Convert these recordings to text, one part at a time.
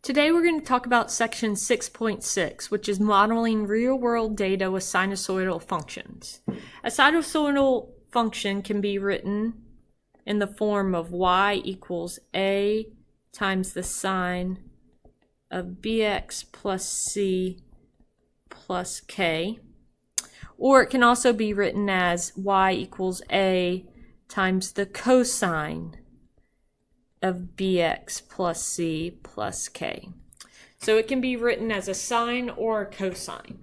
Today we're going to talk about section 6.6, which is modeling real-world data with sinusoidal functions. A sinusoidal function can be written in the form of y equals a times the sine of bx plus c plus k. Or it can also be written as y equals a times the cosine of bx plus c plus k. So it can be written as a sine or a cosine.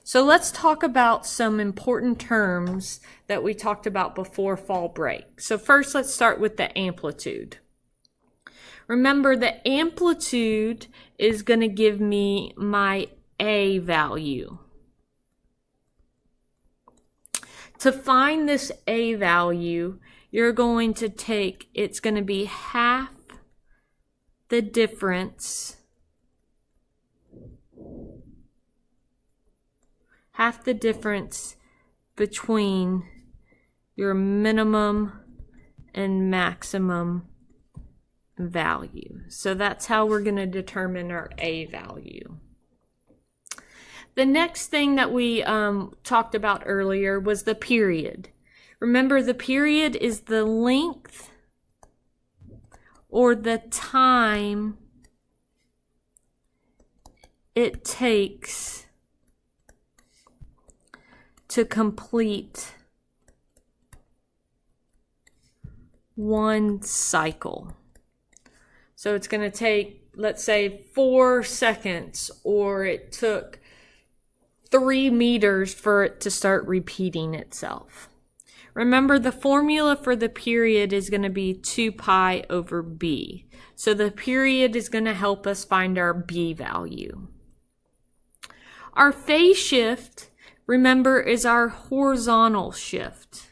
So let's talk about some important terms that we talked about before fall break. So first let's start with the amplitude. Remember, the amplitude is going to give me my a value. To find this a value, you're going to take, it's going to be half the difference between your minimum and maximum value. So that's how we're going to determine our a value. The next thing that we talked about earlier was the period. Remember, the period is the length or the time it takes to complete one cycle. So it's going to take, let's say, 4 seconds, or it took 3 meters for it to start repeating itself. Remember, the formula for the period is going to be 2 pi over b. So the period is going to help us find our b value. Our phase shift, remember, is our horizontal shift.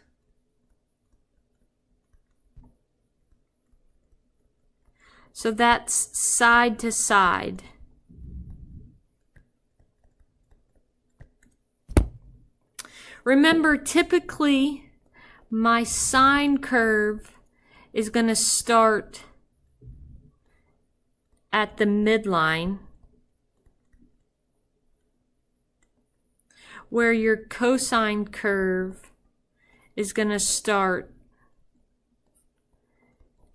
So that's side to side. Remember, typically my sine curve is going to start at the midline, where your cosine curve is going to start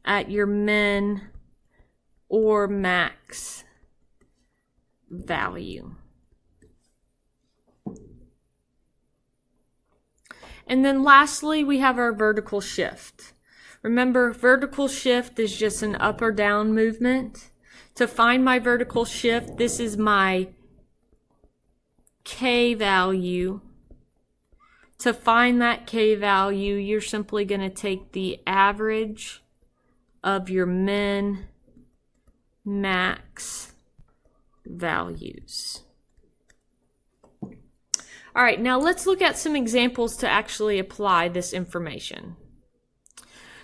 at your min or max value. And then lastly, we have our vertical shift. Remember, vertical shift is just an up or down movement. To find my vertical shift, this is my k value. To find that k value, you're simply going to take the average of your min, max values. All right, now let's look at some examples to actually apply this information.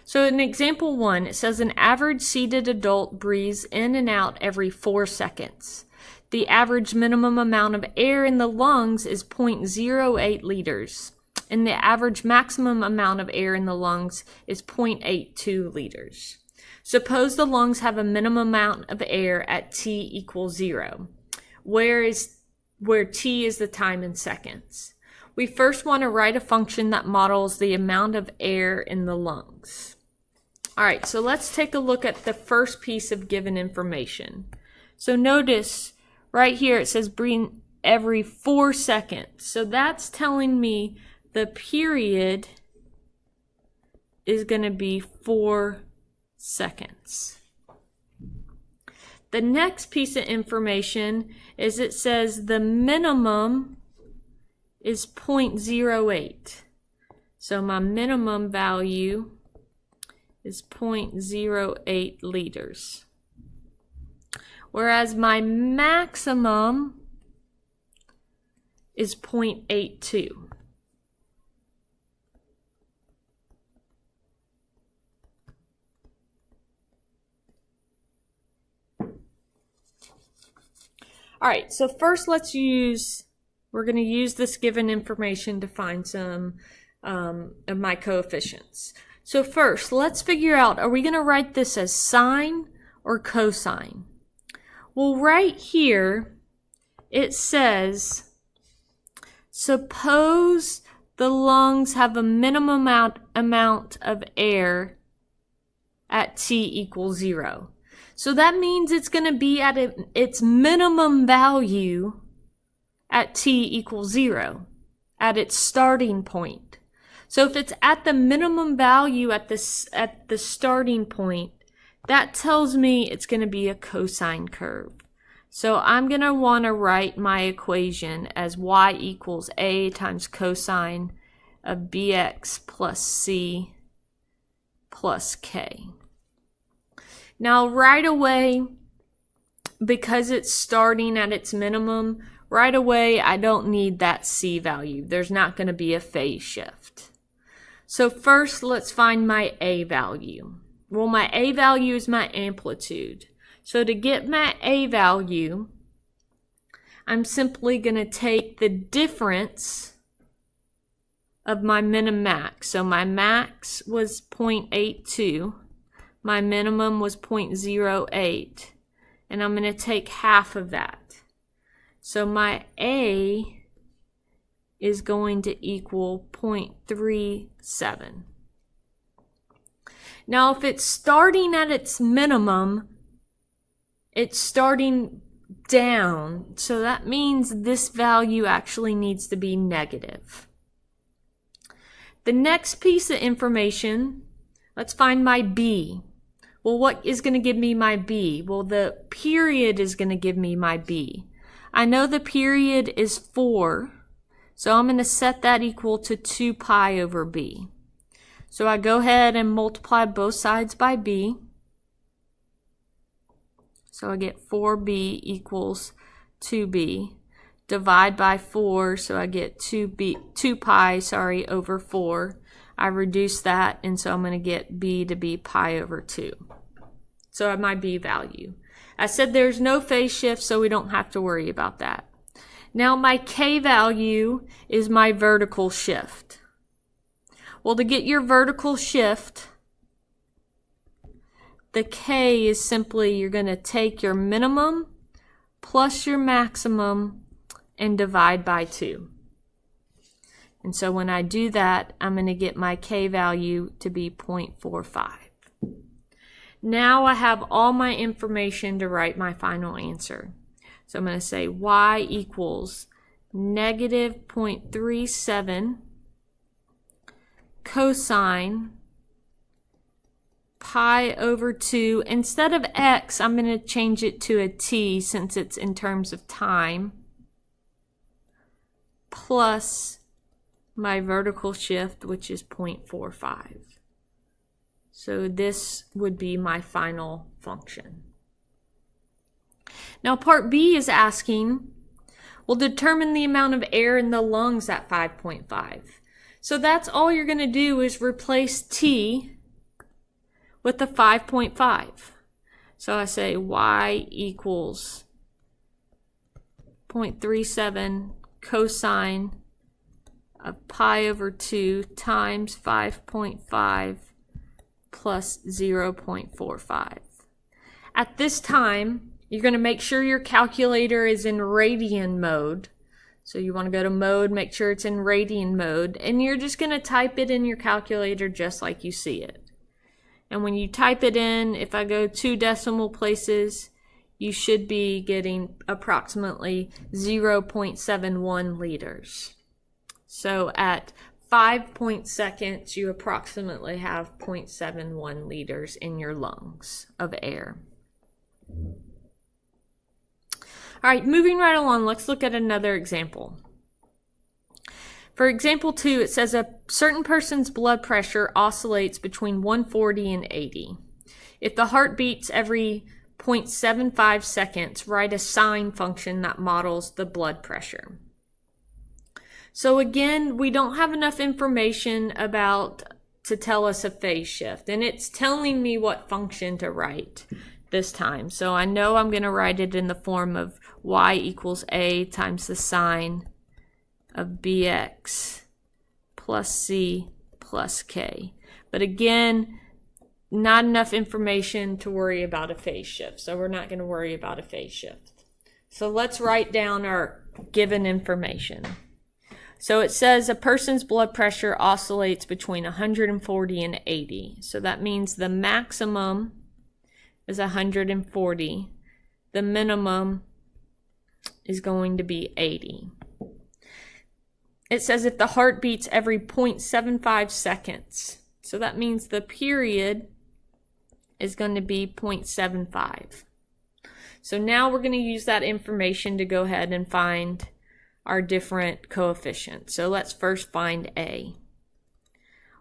So in example 1, it says an average seated adult breathes in and out every 4 seconds. The average minimum amount of air in the lungs is 0.08 liters, and the average maximum amount of air in the lungs is 0.82 liters. Suppose the lungs have a minimum amount of air at t equals 0, where t is the time in seconds. We first want to write a function that models the amount of air in the lungs. All right, so let's take a look at the first piece of given information. So notice right here it says breathe every 4 seconds. So that's telling me the period is going to be 4 seconds. The next piece of information is it says the minimum is 0.08. So my minimum value is 0.08 liters. Whereas my maximum is 0.82. All right, so first we're going to use this given information to find some of my coefficients. So first, let's figure out, are we going to write this as sine or cosine? Well, right here, it says, suppose the lungs have a minimum amount of air at T equals 0. So that means it's going to be at its minimum value at T equals 0, at its starting point. So if it's at the minimum value at the starting point, that tells me it's going to be a cosine curve. So I'm going to want to write my equation as y equals a times cosine of bx plus c plus k. Now right away, because it's starting at its minimum, right away I don't need that c value. There's not going to be a phase shift. So first let's find my a value. Well, my a value is my amplitude. So to get my a value, I'm simply going to take the difference of my min and max. So my max was 0.82. My minimum was 0.08. And I'm going to take half of that. So my A is going to equal 0.37. Now, if it's starting at its minimum, it's starting down. So that means this value actually needs to be negative. The next piece of information, let's find my B. Well, what is going to give me my B? Well, the period is going to give me my B. I know the period is 4, so I'm going to set that equal to 2 pi over B. So I go ahead and multiply both sides by B. So I get 4B equals 2B. Divide by 4, so I get 2 pi over 4. I reduce that, and so I'm going to get B to be pi over 2. So I have my B value. I said there's no phase shift, so we don't have to worry about that. Now my K value is my vertical shift. Well, to get your vertical shift, the K is simply, you're going to take your minimum plus your maximum and divide by 2. And so when I do that, I'm going to get my K value to be 0.45. Now I have all my information to write my final answer. So I'm going to say y equals negative 0.37 cosine pi over 2. Instead of x, I'm going to change it to a t since it's in terms of time, plus my vertical shift, which is 0.45. So this would be my final function. Now part B is asking, well, determine the amount of air in the lungs at 5.5. So that's all you're going to do is replace t with the 5.5. So I say y equals 0.37 cosine of pi over 2 times 5.5 plus 0.45. At this time, you're going to make sure your calculator is in radian mode. So you want to go to mode, make sure it's in radian mode, and you're just going to type it in your calculator just like you see it. And when you type it in, if I go 2 decimal places, you should be getting approximately 0.71 liters. So at 5 seconds, you approximately have 0.71 liters in your lungs of air. All right, moving right along, let's look at another example. For example 2, it says a certain person's blood pressure oscillates between 140 and 80. If the heart beats every 0.75 seconds, write a sine function that models the blood pressure. So again, we don't have enough information to tell us a phase shift, and it's telling me what function to write this time. So I know I'm going to write it in the form of y equals a times the sine of bx plus c plus k. But again, not enough information to worry about a phase shift. So we're not going to worry about a phase shift. So let's write down our given information. So it says a person's blood pressure oscillates between 140 and 80. So that means the maximum is 140. The minimum is going to be 80. It says if the heart beats every 0.75 seconds. So that means the period is going to be 0.75. So now we're going to use that information to go ahead and find our different coefficients. So let's first find A.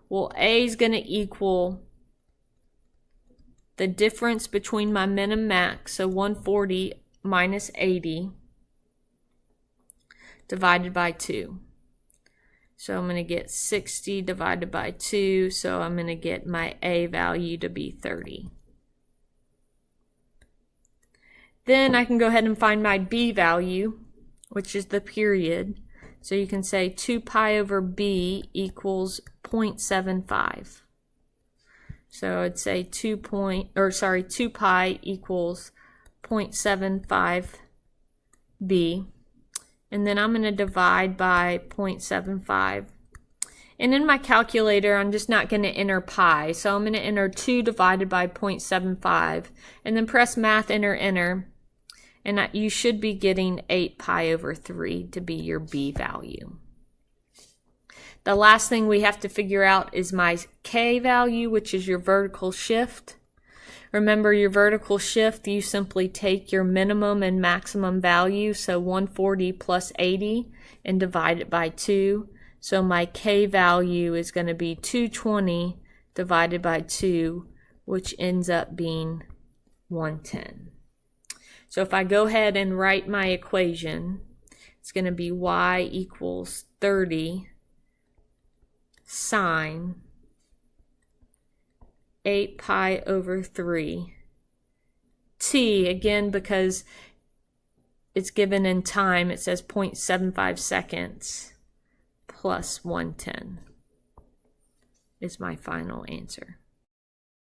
Well, A is going to equal the difference between my min and max, so 140 minus 80 divided by 2. So I'm going to get 60 divided by 2, so I'm going to get my A value to be 30. Then I can go ahead and find my B value, which is the period. So you can say 2 pi over B equals 0.75. So I'd say 2 pi equals 0.75 B. And then I'm going to divide by 0.75. And in my calculator, I'm just not going to enter pi. So I'm going to enter 2 divided by 0.75. And then press math, enter. And you should be getting 8 pi over 3 to be your B value. The last thing we have to figure out is my K value, which is your vertical shift. Remember, your vertical shift, you simply take your minimum and maximum value, so 140 plus 80, and divide it by 2. So my K value is going to be 220 divided by 2, which ends up being 110. So if I go ahead and write my equation, it's going to be y equals 30 sine 8 pi over 3 t, again because it's given in time, it says 0.75 seconds plus 110 is my final answer.